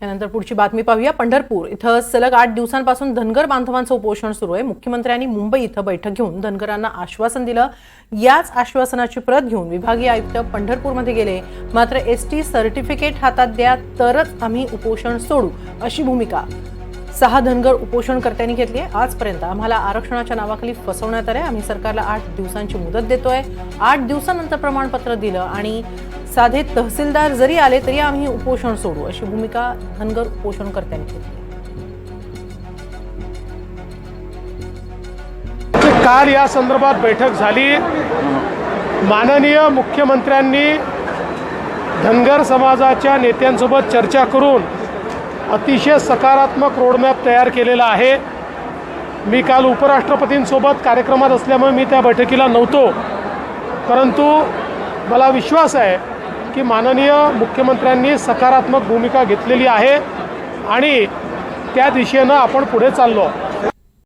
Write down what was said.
यानंतर पुढची बातमी पाहूया। पंढरपूर इथं सलग 8 दिवसांपासून धनगर बांधवांचं उपोषण सुरू आहे। मुख्यमंत्र्यांनी मुंबई इथं बैठक घेऊन धनगरांना आश्वासन दिलं। याच आश्वासनाची प्रत घेऊन विभागीय आयुक्त पंढरपूरमध्ये गेले। मात्र एसटी सर्टिफिकेट हातात द्या तरच आम्ही उपोषण सोडू अशी भूमिका 6 धनगर उपोषणकर्त्यांनी घेतली आहे। आजपर्यंत आम्हाला आरक्षणाच्या नावाखाली फसवण्यात आले। आम्ही सरकारला 8 दिवसांची मुदत देतोय। 8 दिवसांनंतर प्रमाणपत्र दिलं आणि साधे तहसीलदार जरी आले तरी आम्ही उपोषण सोडू अशी भूमिका धनगर उपोषणकर्त्यांनी घेतली। काल या संदर्भात बैठक झाली। माननीय मुख्यमंत्र्यांनी धनगर समाजाच्या नेत्यांसोबत चर्चा करून अतिशय सकारात्मक रोडमॅप तयार केलेला आहे। मी काल उपराष्ट्रपतींसोबत कार्यक्रमात असल्यामुळे मी त्या बैठकीला नव्हतो, परंतु मला विश्वास आहे की माननीय मुख्यमंत्र्यांनी सकारात्मक भूमिका घेतलेली आहे आणि त्या दिशेनं आपण पुढे चाललो।